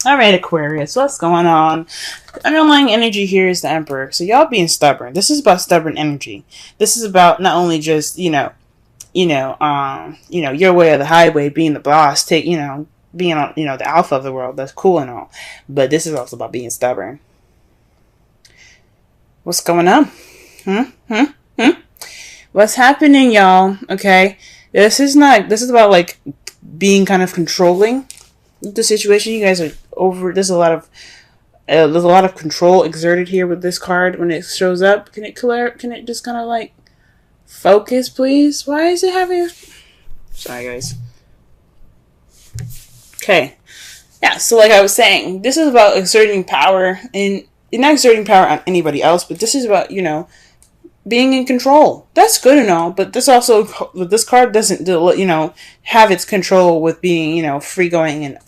All right, Aquarius, what's going on? The underlying energy here is the Emperor. So y'all being stubborn. This is about stubborn energy. This is about not only just your way or the highway, being the boss, being on, the alpha of the world. That's cool and all, but this is also about being stubborn. What's going on? What's happening, y'all? Okay, this is about like being kind of controlling the situation. You guys are over. There's a lot of control exerted here with this card when it shows up. Can it just kind of like focus, please? Why is it having? Sorry, guys. Okay, yeah. So like I was saying, this is about exerting power, and you're not exerting power on anybody else, but this is about being in control. That's good and all, but this card doesn't have its control with being free going and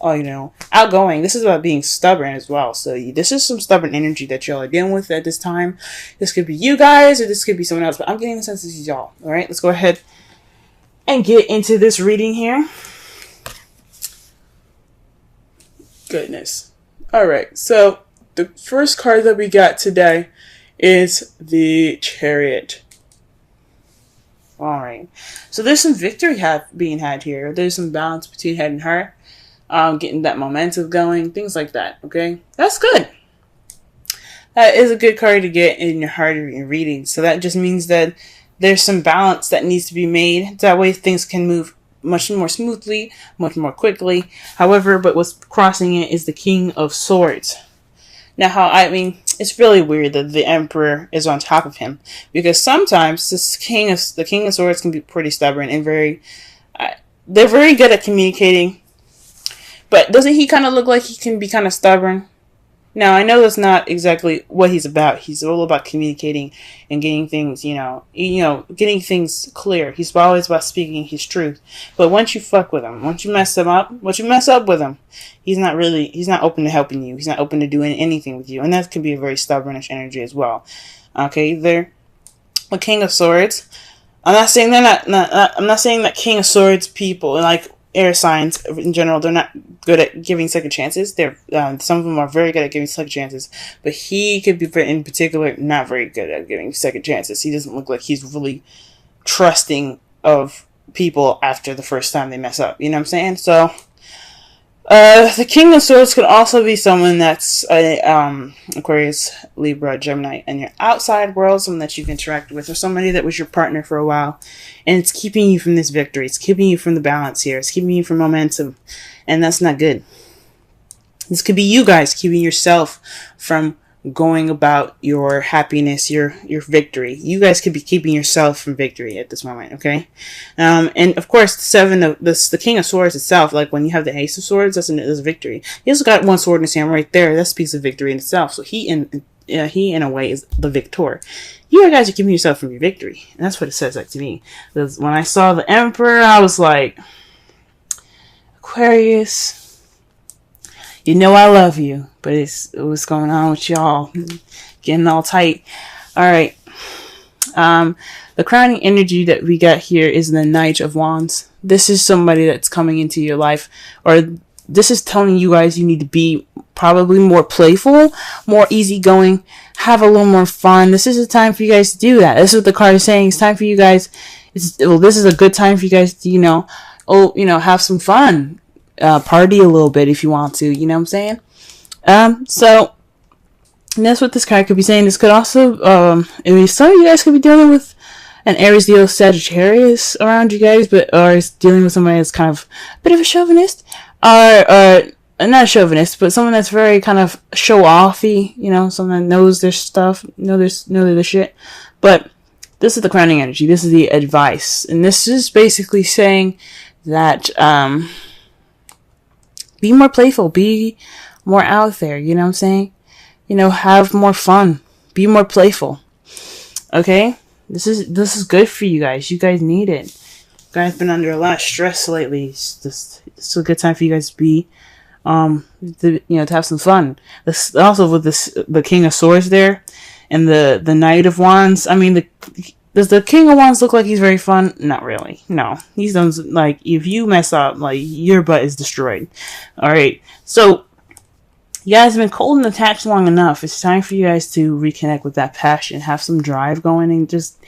outgoing. This is about being stubborn as well. So this is some stubborn energy that y'all are dealing with at this time. This could be you guys or this could be someone else, but I'm getting the sense this is y'all. All right, let's go ahead and get into this reading here. Goodness. All right, so the first card that we got today is the Chariot. Alright. So there's some victory being had here. There's some balance between head and heart. Getting that momentum going. Things like that. Okay? That's good. That is a good card to get in your heart of your reading. So that just means that there's some balance that needs to be made. That way things can move much more smoothly, much more quickly. However, but what's crossing it is the King of Swords. Now, it's really weird that the Emperor is on top of him, because sometimes the King of Swords can be pretty stubborn and they're very good at communicating. But doesn't he kind of look like he can be kind of stubborn? Now, I know that's not exactly what he's about. He's all about communicating and getting things, getting things clear. He's always about speaking his truth. But once you fuck with him, once you mess up with him, he's not open to helping you. He's not open to doing anything with you. And that can be a very stubbornish energy as well. Okay, they're a King of Swords. I'm not saying I'm not saying that King of Swords people, like air signs in general, they're not good at giving second chances. Some of them are very good at giving second chances, but he could be, in particular, not very good at giving second chances. He doesn't look like he's really trusting of people after the first time they mess up. You know what I'm saying? So, the King of Swords could also be someone that's Aquarius, Libra, Gemini, and your outside world, someone that you've interacted with, or somebody that was your partner for a while, and it's keeping you from this victory. It's keeping you from the balance here. It's keeping you from momentum, and that's not good. This could be you guys keeping yourself from going about your happiness, your victory. You guys could be keeping yourself from victory at this moment, okay? And of course, the King of Swords itself, like when you have the Ace of Swords, that's a victory. He also got one sword in his hand right there. That's a piece of victory in itself. So he in a way is the victor. You guys are keeping yourself from your victory, and that's what it says like to me. Because when I saw the Emperor, I was like, Aquarius, you know I love you, but what's going on with y'all? Getting all tight. Alright. The crowning energy that we got here is the Knight of Wands. This is somebody that's coming into your life, or this is telling you guys you need to be probably more playful, more easygoing, have a little more fun. This is a time for you guys to do that. This is what the card is saying. It's time for you guys. This is a good time for you guys to, have some fun. Party a little bit if you want to, you know what I'm saying? So that's what this card could be saying. This could also, some of you guys could be dealing with an Aries, Leo, Sagittarius around you guys, or is dealing with somebody that's kind of a bit of a chauvinist, or not a chauvinist, but someone that's very kind of show-offy, someone that knows their stuff, know their shit. But this is the crowning energy. This is the advice, and this is basically saying that, be more playful, be more out there, you know what I'm saying? Have more fun, be more playful. Okay? This is good for you guys. You guys need it. You guys have been under a lot of stress lately. It's a good time for you guys to be to have some fun. This also with the King of Swords there and the Knight of Wands. I mean, does the King of Wands look like he's very fun? Not really. No. He's done, like, if you mess up, like, your butt is destroyed. Alright. So, You guys have been cold and attached long enough. It's time for you guys to reconnect with that passion, have some drive going, and just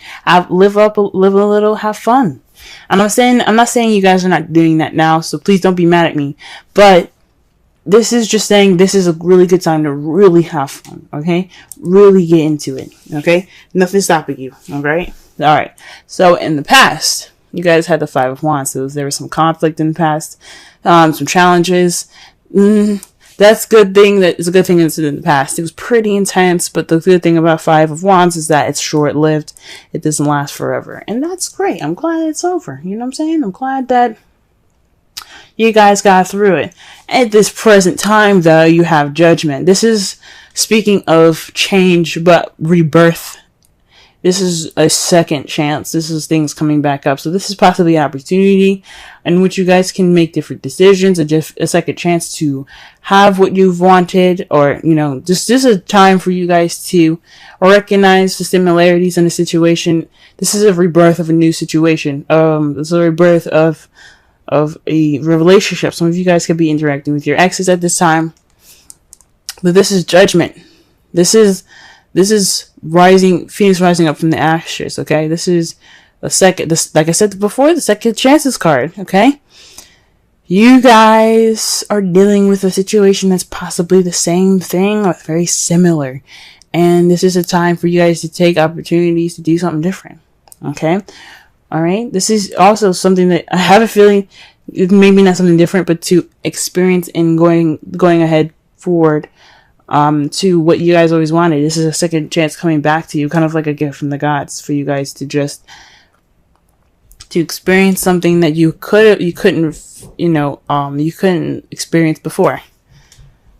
live a little, have fun. I'm not saying you guys are not doing that now, so please don't be mad at me. But this is just saying this is a really good time to really have fun, okay? Really get into it, okay? Nothing's stopping you, alright? Alright, so in the past, you guys had the Five of Wands, so there was some conflict in the past, some challenges. That's a good thing that is a good thing that's in the past. It was pretty intense, but the good thing about Five of Wands is that it's short-lived. It doesn't last forever, and that's great. I'm glad it's over, you know what I'm saying? I'm glad that you guys got through it. At this present time, though, you have Judgment. This is, speaking of change, but rebirth. This is a second chance. This is things coming back up. So this is possibly an opportunity in which you guys can make different decisions, and just a second chance to have what you've wanted, or, you know, this is a time for you guys to recognize the similarities in the situation. This is a rebirth of a new situation. This is a rebirth of a relationship. Some of you guys could be interacting with your exes at this time, but this is Judgment. This is Phoenix rising up from the ashes. Okay, this is like I said before, the second chances card. Okay, you guys are dealing with a situation that's possibly the same thing or very similar, and this is a time for you guys to take opportunities to do something different. Okay. All right. This is also something that I have a feeling, maybe not something different, but to experience and going ahead forward, to what you guys always wanted. This is a second chance coming back to you, kind of like a gift from the gods for you guys to just to experience something that you couldn't experience before.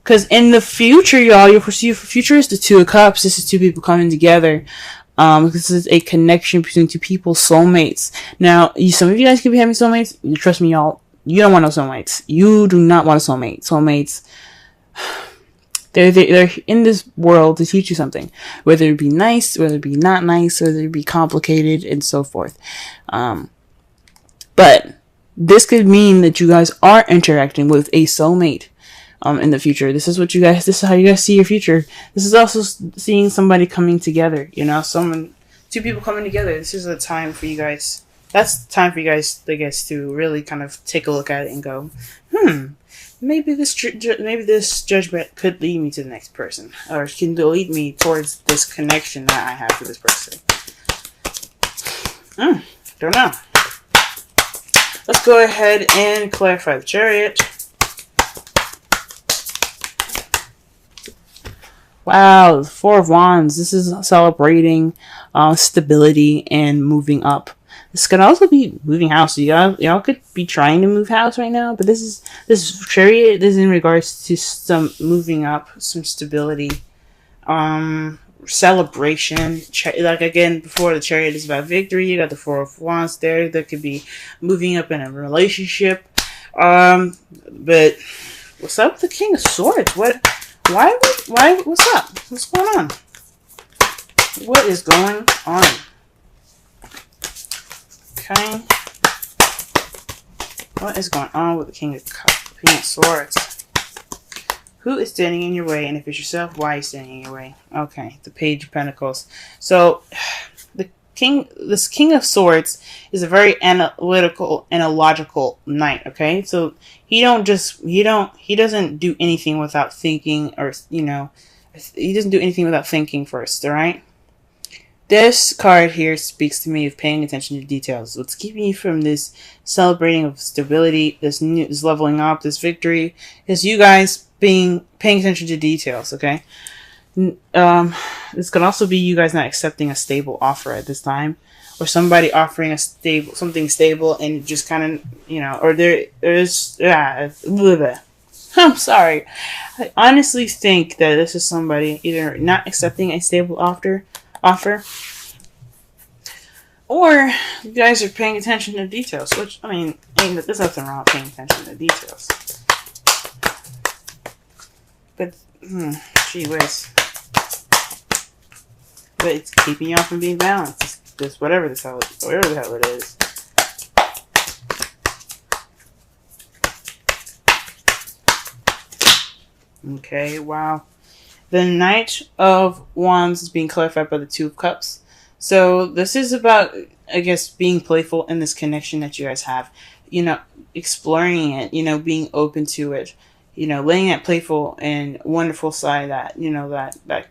Because in the future, y'all, your future is the Two of Cups. This is two people coming together. This is a connection between two people, soulmates. Now, some of you guys could be having soulmates. Trust me, y'all. You don't want no soulmates. You do not want a soulmate. Soulmates, they're in this world to teach you something. Whether it be nice, whether it be not nice, whether it be complicated, and so forth. But this could mean that you guys are interacting with a soulmate. In the future. This is how you guys see your future. This is also seeing somebody coming together, you know, two people coming together. This is a time for you guys. That's the time for you guys, I guess, to really kind of take a look at it and go, maybe this judgment could lead me to the next person, or can lead me towards this connection that I have with this person. Don't know. Let's go ahead and clarify the Chariot. Wow, the Four of Wands. This is celebrating stability and moving up. This could also be moving house. So y'all could be trying to move house right now, but this Chariot is in regards to some moving up, some stability, celebration. Like again, before, the Chariot is about victory. You got the Four of Wands there. That could be moving up in a relationship. But what's up with the King of Swords? Why, what's up? What's going on? What is going on? Okay. What is going on with the King of Swords? Who is standing in your way? And if it's yourself, why are you standing in your way? Okay, the Page of Pentacles. So, this King of Swords is a very analytical and a logical knight, okay? So he doesn't do anything without thinking, or, you know, he doesn't do anything without thinking first, all right? This card here speaks to me of paying attention to details. What's keeping you from this celebrating of stability, this leveling up, this victory, is you guys paying attention to details, okay? This could also be you guys not accepting a stable offer at this time, or somebody offering something stable, and just kind of, you know, or I'm sorry. I honestly think that this is somebody either not accepting a stable offer, or you guys are paying attention to details, which, I mean, there's nothing wrong with paying attention to details. But, gee whiz. But it's keeping y'all from being balanced. Just whatever the hell it is. Okay, wow. The Knight of Wands is being clarified by the Two of Cups. So this is about, I guess, being playful in this connection that you guys have. You know, exploring it, you know, being open to it. You know, letting that playful and wonderful side, that, you know, that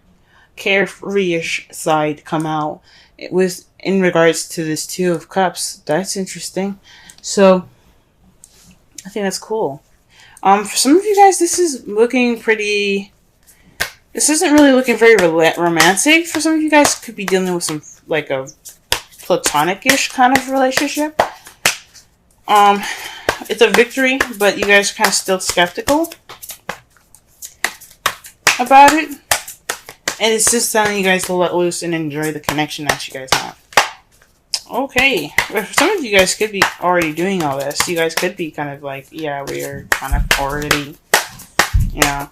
carefree-ish side come out. It was in regards to this Two of Cups. That's interesting. So I think that's cool. For some of you guys, this is looking pretty. This isn't really looking very romantic. For some of you guys, could be dealing with some like a platonic-ish kind of relationship. It's a victory, but you guys are kind of still skeptical about it. And it's just telling you guys to let loose and enjoy the connection that you guys have. Okay. For some of you guys could be already doing all this. You guys could be kind of like, yeah, we're kind of already, you know,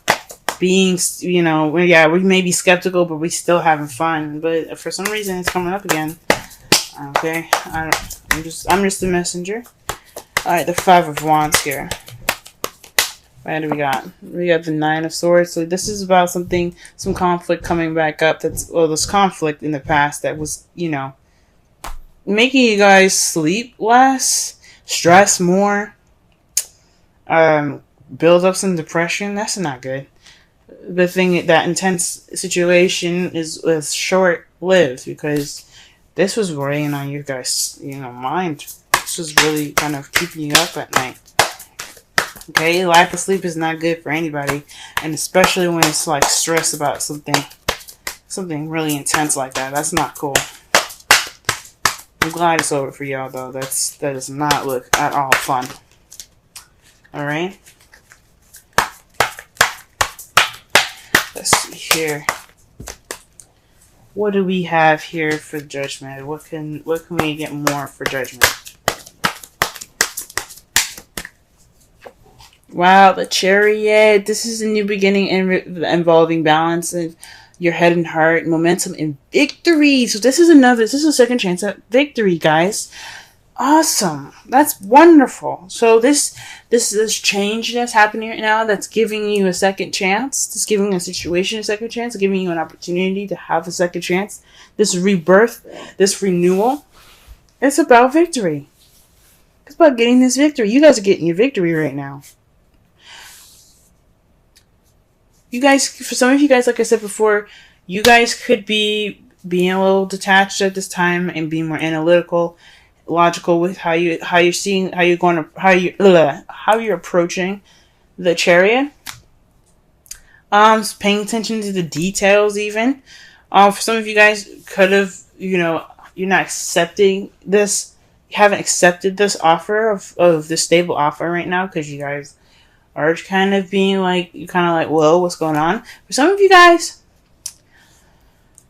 being, you know, yeah, we may be skeptical, but we still having fun. But for some reason, it's coming up again. Okay. I'm just a messenger. Alright, the Five of Wands here. What do we got? We got the Nine of Swords. So this is about something, some conflict coming back up. That's, well, this conflict in the past that was, you know, making you guys sleep less, stress more, build up some depression. That's not good. The thing, that intense situation was short-lived because this was weighing on you guys, you know, mind. This was really kind of keeping you up at night. Okay, lack of sleep is not good for anybody, and especially when it's like stress about something really intense like that. That's not cool. I'm glad it's over for y'all though. That does not look at all fun. All right. Let's see here. What do we have here for Judgment? What can we get more for Judgment? Wow, the Chariot. This is a new beginning involving balance of your head and heart, momentum, and victory. So this is a second chance at victory, guys. Awesome. That's wonderful. So this change that's happening right now, that's giving you a second chance. It's giving a situation a second chance, giving you an opportunity to have a second chance. This rebirth, this renewal, it's about victory. It's about getting this victory. You guys are getting your victory right now. You guys, for some of you guys, like I said before, you guys could be being a little detached at this time and being more analytical, logical with how you're approaching the Chariot. Paying attention to the details even. For some of you guys could have, you know, you're not accepting this, you haven't accepted this offer of this stable offer right now because you guys are kind of being like, you're kind of like, whoa, what's going on? For some of you guys,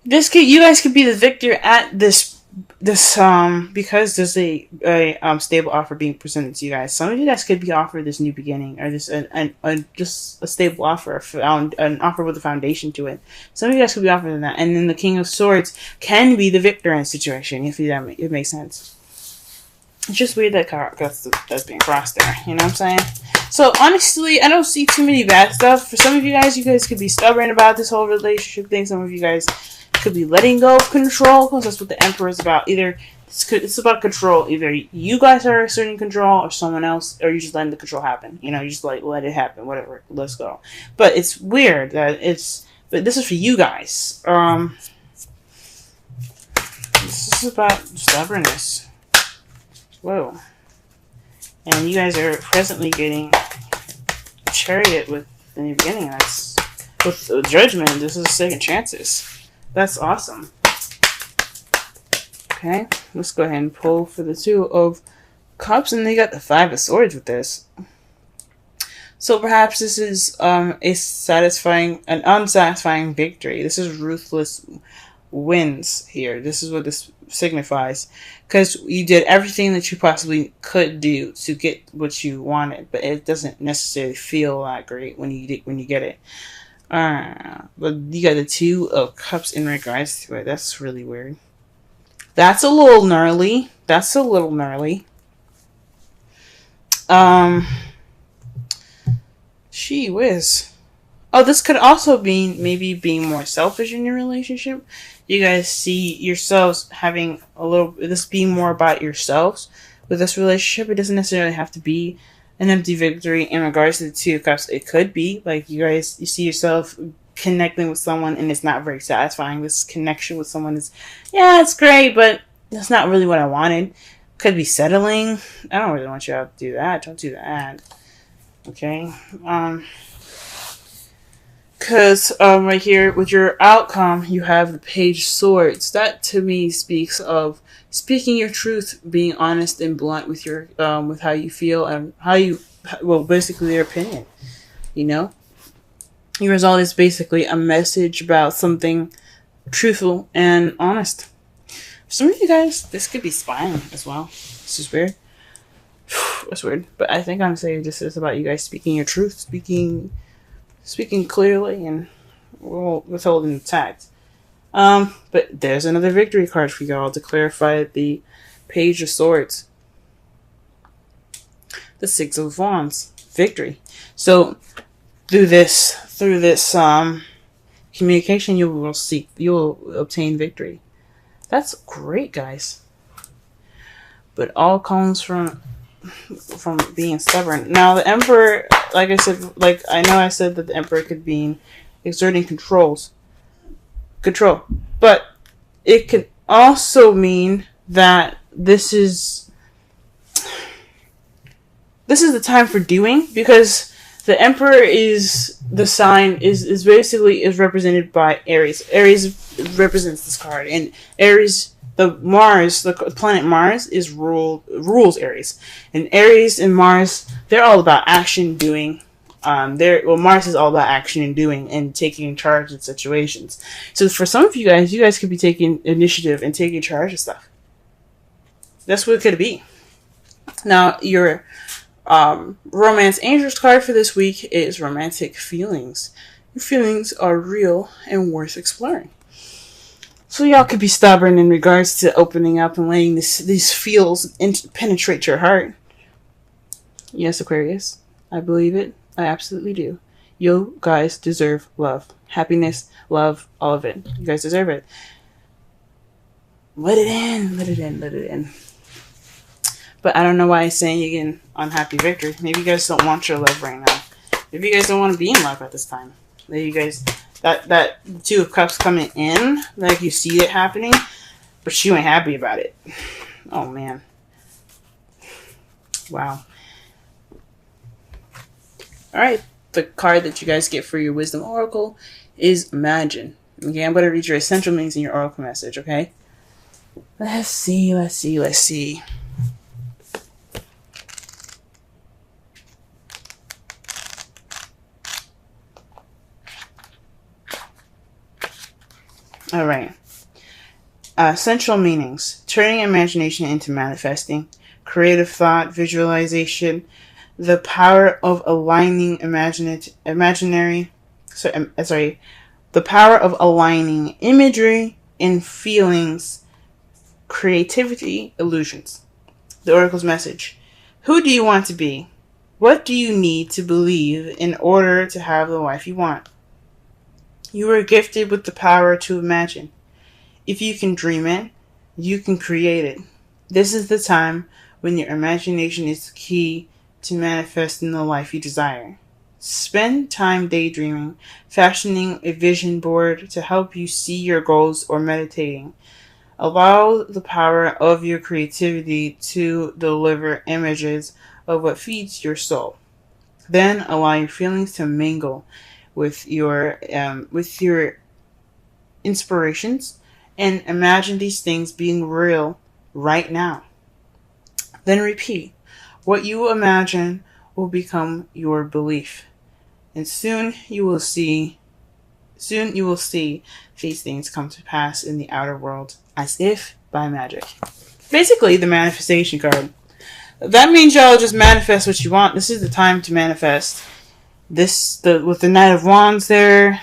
you guys could be the victor at this because there's a stable offer being presented to you guys. Some of you guys could be offered this new beginning, or this just a stable offer, an offer with a foundation to it. Some of you guys could be offered that, and then the King of Swords can be the victor in a situation, if it makes sense. It's just weird that that's being crossed there. You know what I'm saying? So honestly, I don't see too many bad stuff. For some of you guys could be stubborn about this whole relationship thing. Some of you guys could be letting go of control, because that's what the Emperor is about. Either it's about control. Either you guys are asserting control, or someone else, or you just letting the control happen. You know, you just like let it happen. Whatever. Let's go. But it's weird that but this is for you guys. This is about stubbornness. Whoa. And you guys are presently getting a Chariot with the new beginning. That's with the Judgment. This is second chances. That's awesome. Okay, let's go ahead and pull for the Two of Cups, and they got the Five of Swords with this. So perhaps this is an unsatisfying victory. This is ruthless wins here. This is what this signifies, because you did everything that you possibly could do to get what you wanted, but it doesn't necessarily feel that great when you get it. But you got the Two of Cups in regards to it. That's really weird. That's a little gnarly. Gee whiz. Oh, this could also be maybe being more selfish in your relationship. You guys see yourselves having this being more about yourselves with this relationship. It doesn't necessarily have to be an empty victory in regards to the Two of Cups. It could be like you see yourself connecting with someone and it's not very satisfying. This connection with someone is, yeah, it's great, but that's not really what I wanted. Could be settling. I don't really want you to do that. Don't do that. Okay. Because right here with your outcome, you have the Page of Swords. That to me speaks of speaking your truth, being honest and blunt with your with how you feel and basically their opinion. You know, your result is basically a message about something truthful and honest. For some of you guys, this could be spying as well. This is weird. That's weird, but I think I'm saying this is about you guys speaking your truth, speaking clearly and withholding the tact. But there's another victory card for y'all to clarify the Page of Swords. The Six of Wands. Victory. So through this communication, you will obtain victory. That's great, guys. But all comes from being stubborn. Now the Emperor, like I said, I said that the Emperor could be exerting control, but it could also mean that this is the time for doing, because the Emperor is the sign is basically represented by Aries. Aries represents this card, and Aries, the planet Mars rules Aries, and Aries and Mars, they're all about action, doing. Mars is all about action and doing and taking charge in situations. So for some of you guys could be taking initiative and taking charge of stuff. That's what it could be. Now, your romance angels card for this week is romantic feelings. Your feelings are real and worth exploring. So y'all could be stubborn in regards to opening up and letting these feels penetrate your heart. Yes, Aquarius, I believe it. I absolutely do. You guys deserve love, happiness, love, all of it. You guys deserve it. Let it in, let it in, let it in. But I don't know why I'm saying again unhappy victory. Maybe you guys don't want your love right now. Maybe you guys don't want to be in love at this time. Maybe you guys that Two of Cups coming in, like you see it happening, but you ain't happy about it. Oh man. Wow. Alright, the card that you guys get for your Wisdom Oracle is Imagine. Okay, I'm going to read your essential meanings in your Oracle message, okay? Let's see. Alright. Essential meanings. Turning imagination into manifesting. Creative thought, visualization. The power of aligning the power of aligning imagery and feelings, creativity, illusions. The Oracle's message. Who do you want to be? What do you need to believe in order to have the life you want? You are gifted with the power to imagine. If you can dream it, you can create it. This is the time when your imagination is key to manifesting the life you desire. Spend time daydreaming, fashioning a vision board to help you see your goals, or meditating. Allow the power of your creativity to deliver images of what feeds your soul. Then allow your feelings to mingle with your inspirations and imagine these things being real right now. Then repeat. What you imagine will become your belief. And soon you will see these things come to pass in the outer world as if by magic. Basically, the manifestation card. That means y'all just manifest what you want. This is the time to manifest. With the Knight of Wands there,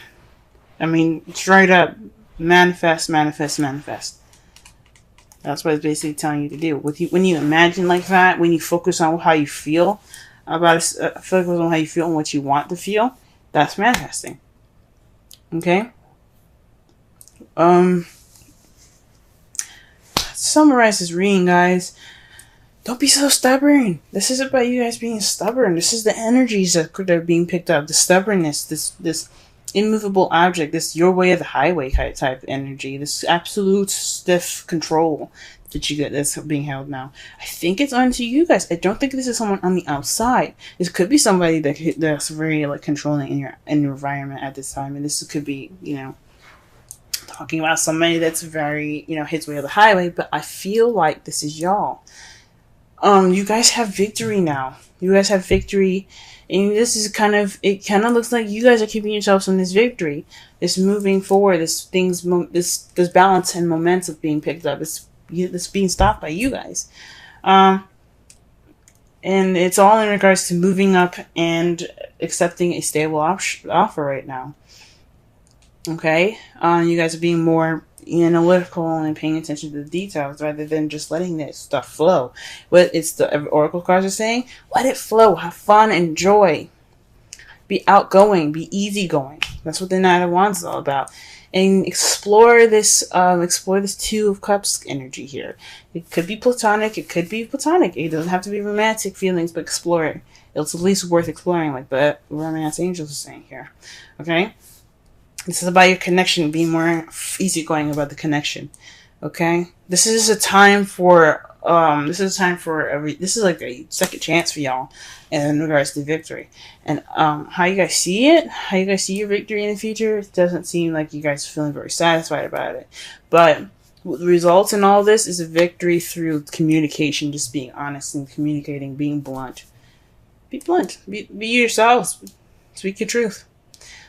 I mean, straight up, manifest. That's what it's basically telling you to do. When you imagine like that, when you focus on how you feel focus on how you feel and what you want to feel, that's manifesting. Okay. Summarize this reading, guys. Don't be so stubborn. This is about you guys being stubborn. This is the energies that are being picked up. The stubbornness, this immovable object, this your way of the highway type energy, this absolute stiff control that you get that's being held now. I think it's onto you guys. I don't think this is someone on the outside. This could be somebody that's very like controlling in your environment at this time, and this could be, you know, talking about somebody that's very, you know, his way of the highway. But I feel like this is y'all. You guys have victory now. You guys have victory, and this is it kind of looks like you guys are keeping yourselves on this victory, this moving forward, this balance and momentum being picked up. This being stopped by you guys, and it's all in regards to moving up and accepting a stable offer right now. Okay, you guys are being more analytical and paying attention to the details rather than just letting this stuff flow. What it's the oracle cards are saying: let it flow, have fun, enjoy, be outgoing, be easygoing. That's what the Knight of Wands is all about. And explore this Two of Cups energy here. It could be platonic, it could be platonic. It doesn't have to be romantic feelings, but explore it. It's at least worth exploring, like the romance angels are saying here. Okay. This is about your connection, being more easygoing about the connection. Okay? This is a time for this is like a second chance for y'all in regards to victory. And how you guys see it, how you guys see your victory in the future, it doesn't seem like you guys are feeling very satisfied about it. But what results in all this is a victory through communication, just being honest and communicating, being blunt. Be blunt. Be yourselves. Speak your truth.